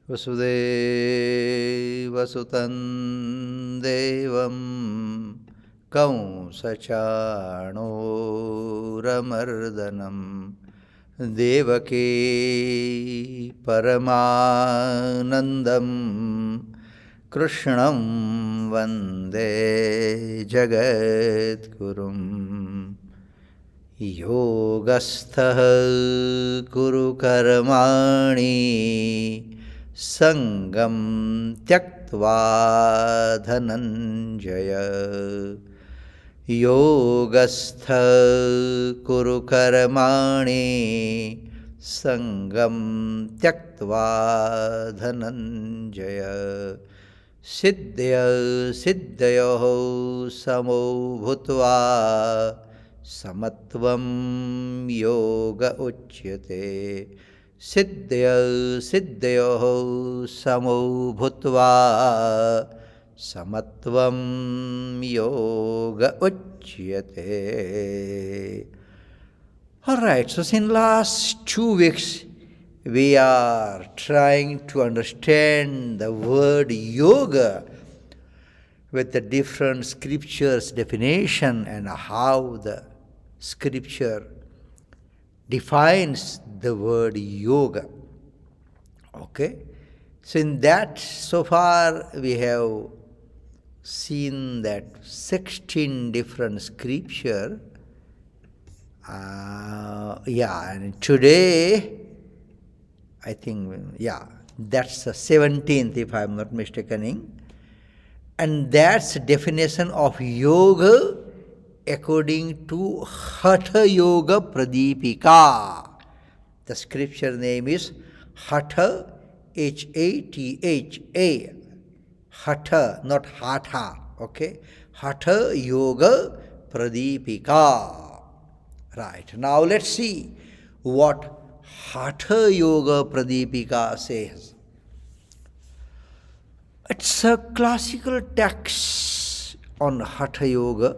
वसुदेवसुतं देवं कंसचाणूरमर्दनं देवकी परमानन्दं कृष्णं वन्दे जगद्गुरुम् योगस्थः कुरु कर्माणि संगं त्यक्त्वा धनञ्जय योगस्थः कुरु कर्माणि संगं त्यक्त्वा धनञ्जय सिद्धयोः समो भूत्वा समत्वं योग उच्यते सिद्धयोः समो भूत्वा समत्वं योग उच्यते. All right, so in last 2 weeks we are trying to understand the word yoga with the different scriptures definition and how the scripture defines the word yoga. Okay? So in that, so far we have seen that 16 different scripture. And today, I think, that's the 17th if I am not mistaken. And that's definition of yoga according to Hatha Yoga Pradipika. The scripture name is Hatha, Hatha, Hatha, not Hatha, okay? Hatha Yoga Pradipika. Right, now let's see what Hatha Yoga Pradipika says. It's a classical text on Hatha Yoga.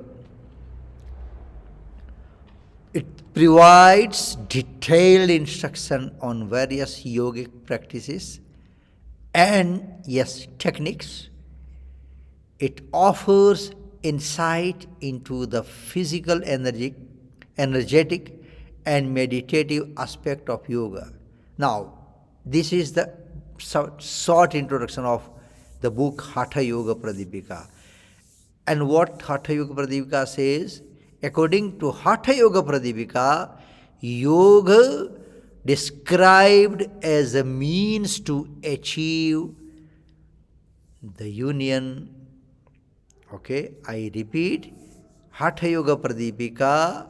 It provides detailed instruction on various yogic practices and, techniques. It offers insight into the physical, energetic and meditative aspect of yoga. Now, this is the short introduction of the book Hatha Yoga Pradipika. And what Hatha Yoga Pradipika says, according to Hatha Yoga Pradipika, yoga described as a means to achieve the union. Okay, I repeat, Hatha Yoga Pradipika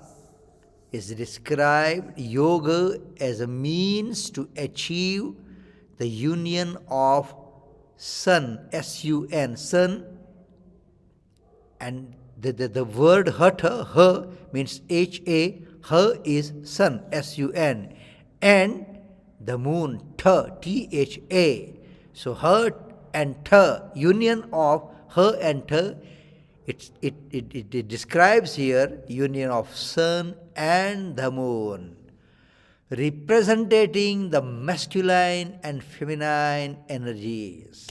is described yoga as a means to achieve the union of sun, S-U-N, sun, and the word hatha, ha, means H-A, ha is sun, S-U-N, and the moon, tha, T-H-A. So ha and tha, union of ha and tha, it describes here union of sun and the moon, representing the masculine and feminine energies.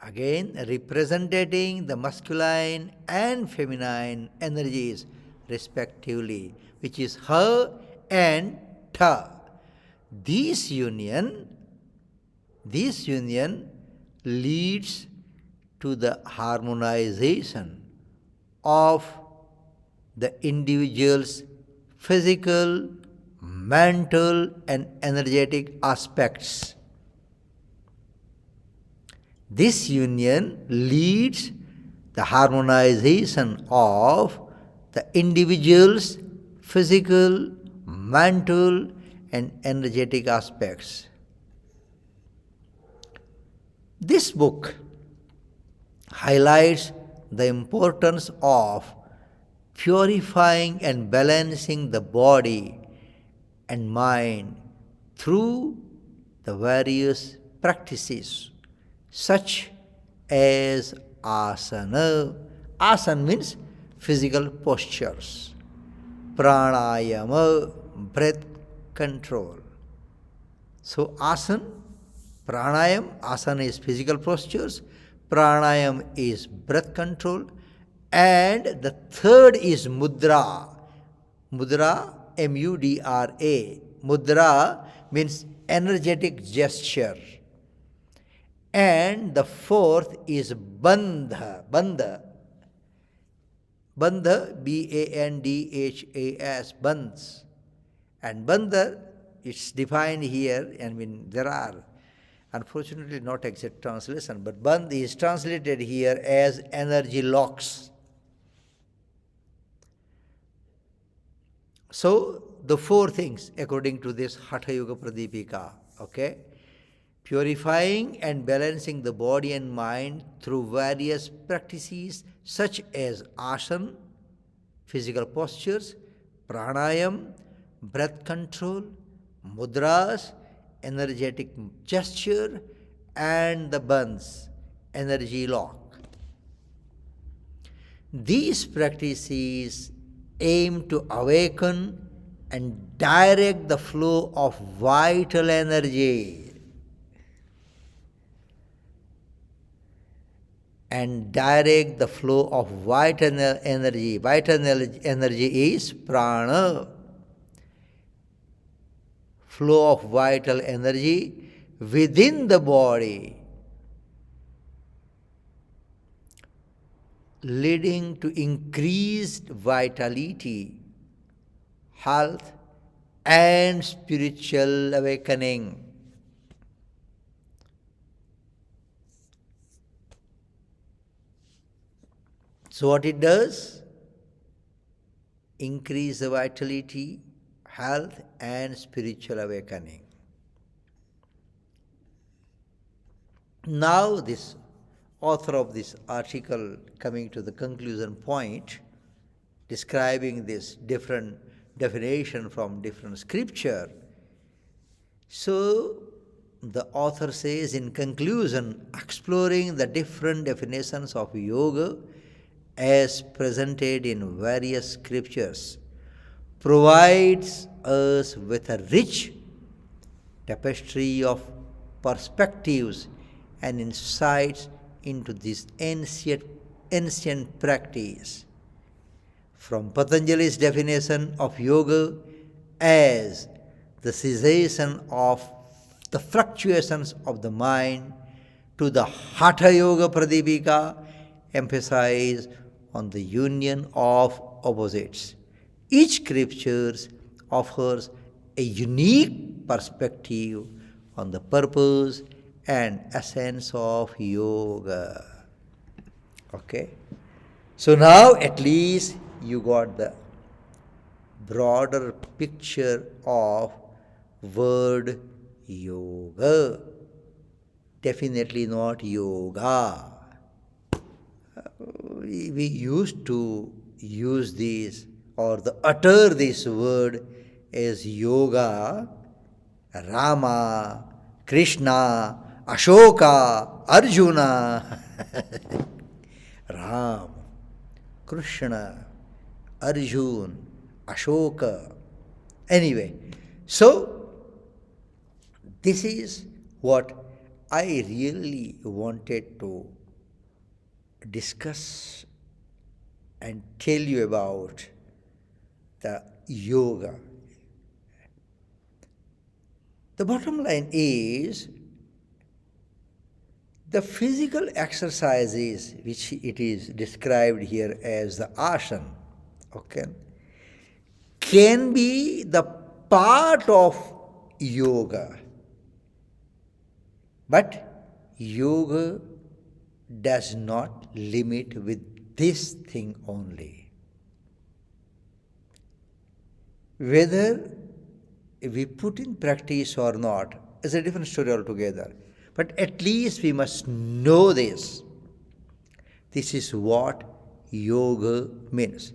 Again, representing the masculine and feminine energies respectively, which is ha and tha. This union leads to the harmonization of the individual's physical, mental, and energetic aspects. This union leads the harmonization of the individual's physical, mental, and energetic aspects. This book highlights the importance of purifying and balancing the body and mind through the various practices such as asana. Asana means physical postures. Pranayama, breath control. So asana, pranayam, asana is physical postures, pranayam is breath control, and the third is mudra. Mudra, M-U-D-R-A. Mudra means energetic gesture. And the fourth is bandha. Bandha. Bandha, B-A-N-D-H-A-S, bandhs. And bandha, it's defined here, I mean, there are, unfortunately, not exact translation, but bandh is translated here as energy locks. So, the four things, according to this Hatha Yoga Pradipika, okay? Purifying and balancing the body and mind through various practices such as asana, physical postures, pranayam, breath control, mudras, energetic gesture, and the bandhs, energy lock. These practices aim to awaken and direct the flow of vital energy. And direct the flow of vital energy. Vital energy is prana. Flow of vital energy within the body, leading to increased vitality, health, and spiritual awakening. So what it does? Increase the vitality, health, and spiritual awakening. Now this author of this article, coming to the conclusion point, describing this different definition from different scripture. So the author says in conclusion, exploring the different definitions of yoga as presented in various scriptures provides us with a rich tapestry of perspectives and insights into this ancient practice. From Patanjali's definition of yoga as the cessation of the fluctuations of the mind to the Hatha Yoga Pradipika, emphasize on the union of opposites. Each scripture offers a unique perspective on the purpose and essence of yoga. Okay? So now at least you got the broader picture of word yoga. Definitely not yoga. We used to use this or utter this word as yoga, Rama, Krishna, Ashoka, Arjuna, Ram, Krishna, Arjun, Ashoka. Anyway, so this is what I really wanted to discuss and tell you about the yoga. The bottom line is the physical exercises which it is described here as the asana, okay, can be the part of yoga. But yoga does not limit with this thing only. Whether we put in practice or not is a different story altogether. But at least we must know this. This is what yoga means.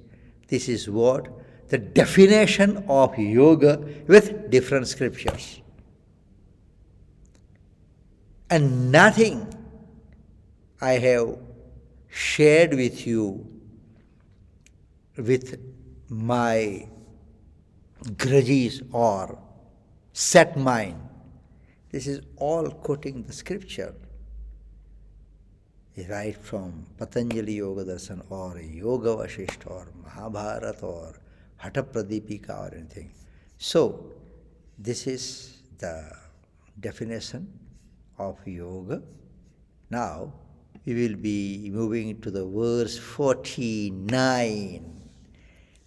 This is what the definition of yoga with different scriptures. And nothing I have shared with you with my grudges or set mind. This is all quoting the scripture, right from Patanjali Yoga Darshan or Yoga Vasishta or Mahabharata or Hata Pradipika or anything. So, this is the definition of yoga. Now, we will be moving to the verse 49,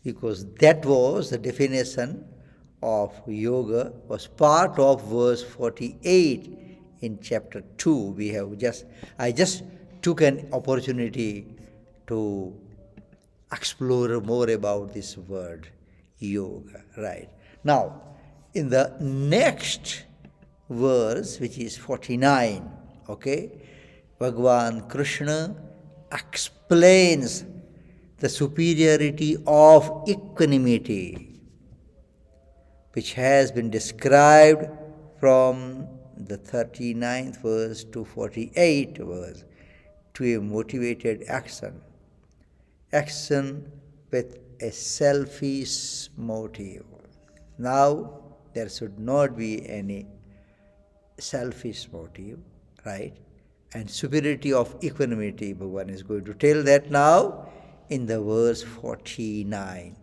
because that was the definition of yoga, was part of verse 48 in chapter 2. I just took an opportunity to explore more about this word yoga, right? Now, in the next verse, which is 49, okay, Bhagavan Krishna explains the superiority of equanimity, which has been described from the 39th verse to 48th verse, to a motivated action with a selfish motive. Now, there should not be any selfish motive, right? And superiority of equanimity, Bhagavan is going to tell that now in the verse 49.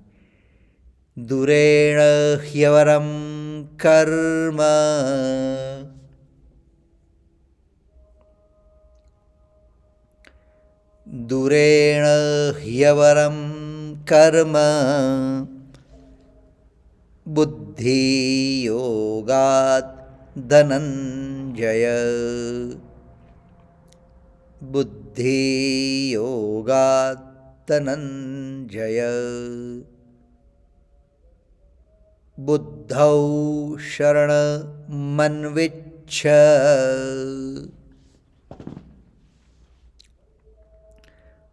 Durena hyavaram karma Durena hyavaram karma buddhi yogat dhananjaya buddhi yogat dhananjaya buddhau sharana manvichha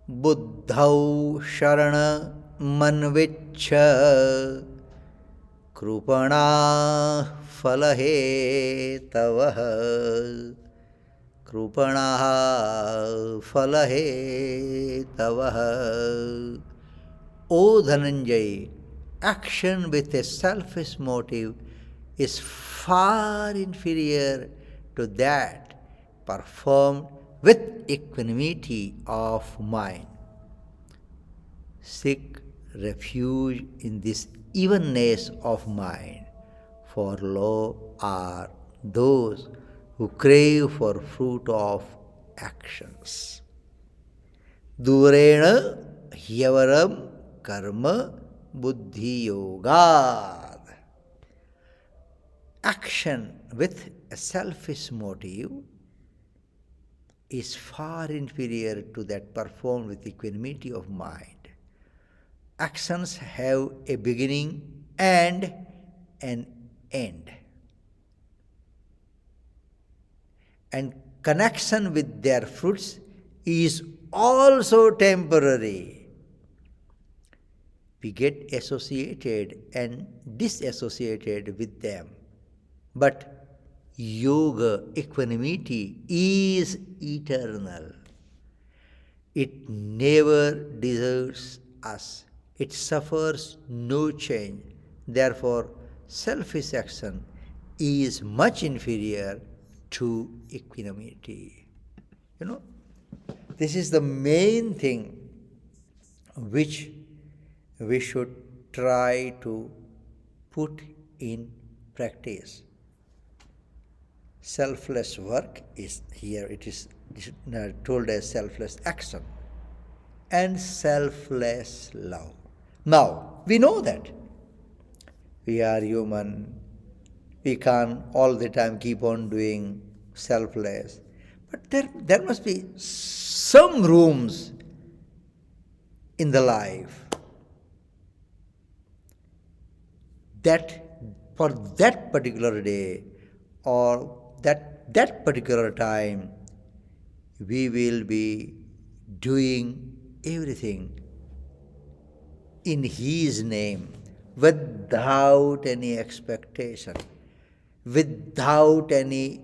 buddhau sharana manvichha krupana falahe tavah krupana falahe tavah. O Dhananjay, action with a selfish motive is far inferior to that performed with equanimity of mind. Seek refuge in this evenness of mind, for lo are those who crave for fruit of actions. Durena hyavaram karma buddhi yogad. Action with a selfish motive is far inferior to that performed with equanimity of mind. Actions have a beginning and an end. And connection with their fruits is also temporary. We get associated and disassociated with them. But yoga, equanimity, is eternal. It never deserts us. It suffers no change. Therefore, selfish action is much inferior to equanimity. This is the main thing which we should try to put in practice. Selfless work is here, it is told as selfless action, and selfless love. Now, we know that we are human, we can't all the time keep on doing selfless, but there must be some rooms in the life that for that particular day or that particular time, we will be doing everything in His name without any expectation, without any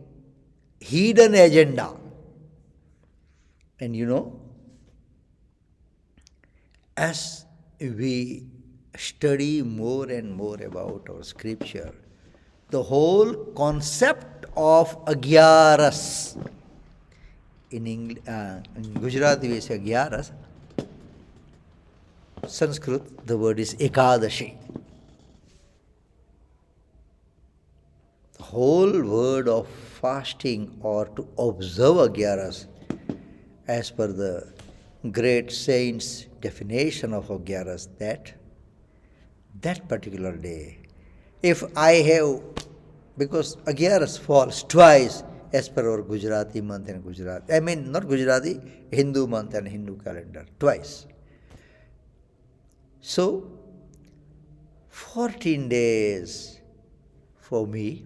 hidden agenda. And as we study more and more about our scripture, the whole concept of Agyaras. In Gujarati we say Agyaras. Sanskrit, the word is Ekadashi. The whole word of fasting or to observe Agyaras, as per the great saint's definition of Agyaras, that particular day, if I have, because Agyaras falls twice as per our Gujarati month and Gujarati, I mean not Gujarati, Hindu month and Hindu calendar, twice. So, 14 days for me,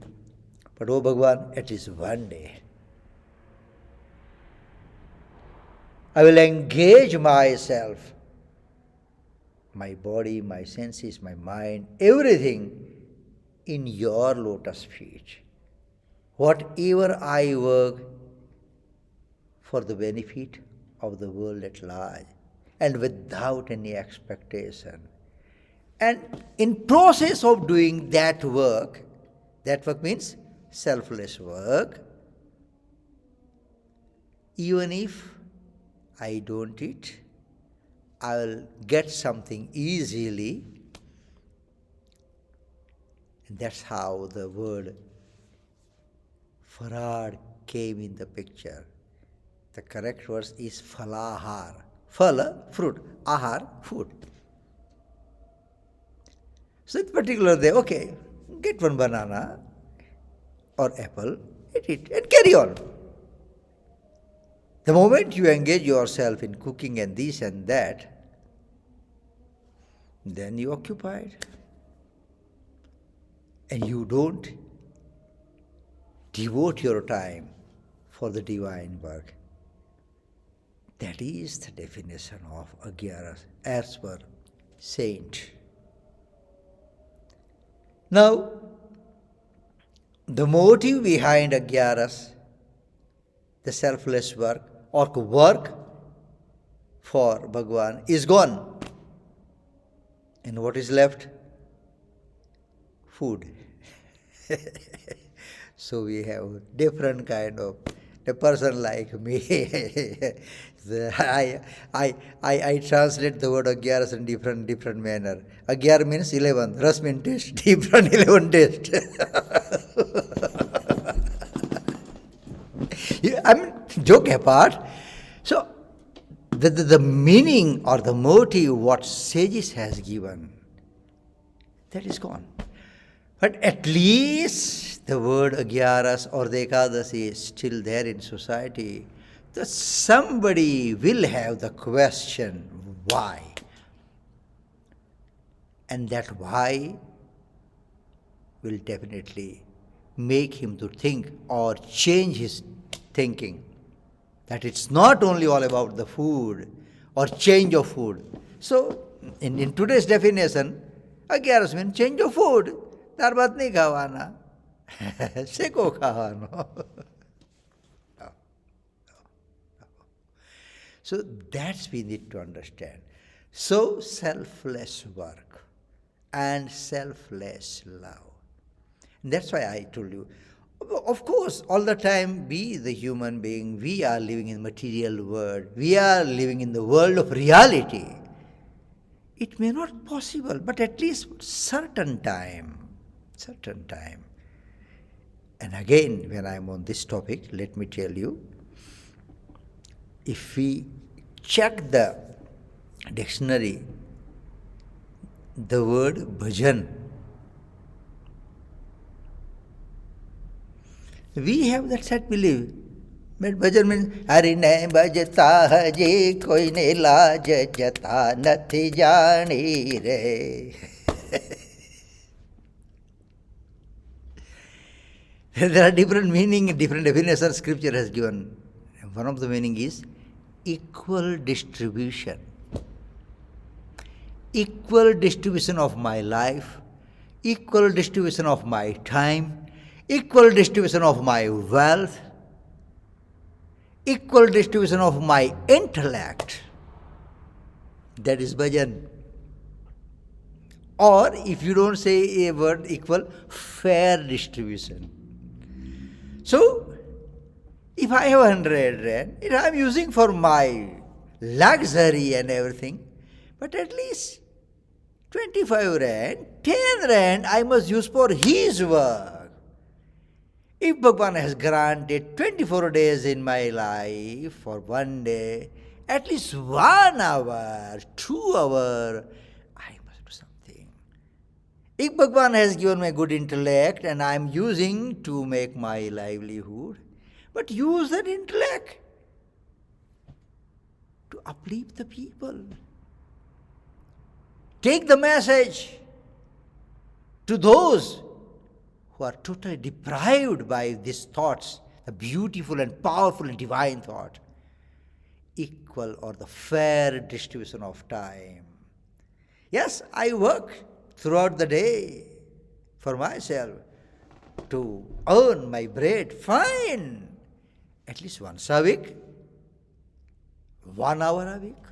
but oh Bhagwan, it is one day. I will engage myself, my body, my senses, my mind, everything in your lotus feet. Whatever I work for the benefit of the world at large and without any expectation. And in process of doing that work means selfless work, even if I don't eat, I will get something easily. And that's how the word farad came in the picture. The correct word is falahar. Phala, fruit. Ahar, food. So that particular day, okay, get one banana or apple, eat it, and carry on. The moment you engage yourself in cooking and this and that, then you occupied. And you don't devote your time for the divine work. That is the definition of Agyaras as per saint. Now, the motive behind Agyaras, the selfless work or work for Bhagwan, is gone. And what is left? Food. So we have different kind of a person like me. I translate the word Agyaras in different manner. Agyar means 11, Ras means taste, different 11 taste. I mean, joke apart. So the meaning or the motive what sages has given, that is gone. But at least the word Agyaras or the Ekadasi is still there in society. That somebody will have the question, why? And that why will definitely make him to think or change his thinking. That it's not only all about the food or change of food. So, in today's definition, Agyaras means change of food. દાળ ભાત નહીં ખાવાના શેકો ખાવાનો. So that's we need to understand. So selfless work and selfless love. And that's why I told you, of course, all the time we, the human being, we are living in material world. We are living in the world of reality. It may not be possible, but at least certain time. And again, when I am on this topic, let me tell you, if we check the dictionary, the word bhajan, we have that set belief. But bhajan means, Hari ne bhajta haji koi ne laaj jata nathi jani re. There are different meaning, different definitions Scripture has given. One of the meaning is equal distribution. Equal distribution of my life, equal distribution of my time, equal distribution of my wealth, equal distribution of my intellect. That is bhajan. Or if you don't say a word equal, fair distribution. So, if I have 100 rand, it I am using for my luxury and everything, but at least 25 rand, 10 rand I must use for his work. If Bhagwan has granted 24 days in my life for one day, at least 1 hour, 2 hours, I must do something. If Bhagwan has given me good intellect and I am using to make my livelihood, but use that intellect to uplift the people. Take the message to those who are totally deprived by these thoughts, the beautiful and powerful and divine thought. Equal or the fair distribution of time. Yes, I work throughout the day for myself to earn my bread. Fine. At least once a week, 1 hour a week,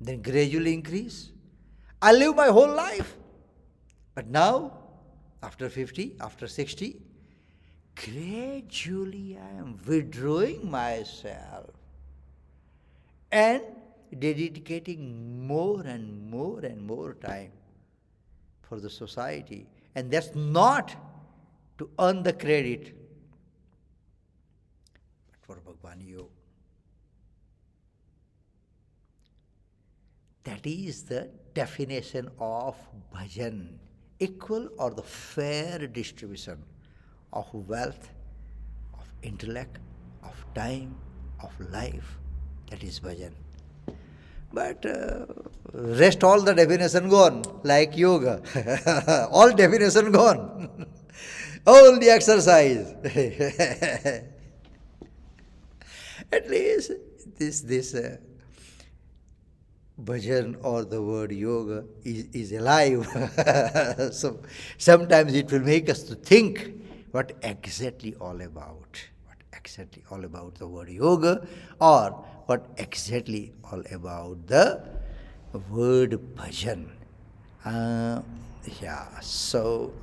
then gradually increase. I live my whole life. But now, after 50, after 60, gradually I am withdrawing myself and dedicating more and more and more time for the society. And that's not to earn the credit, but for Bhagwan Yoga. That is the definition of bhajan, equal or the fair distribution of wealth, of intellect, of time, of life. That is bhajan. But rest all the definition gone, like yoga. All definition gone. All the exercise. At least this bhajan or the word yoga is alive. So sometimes it will make us to think what exactly all about. What exactly all about the word yoga, or what exactly all about the word bhajan. So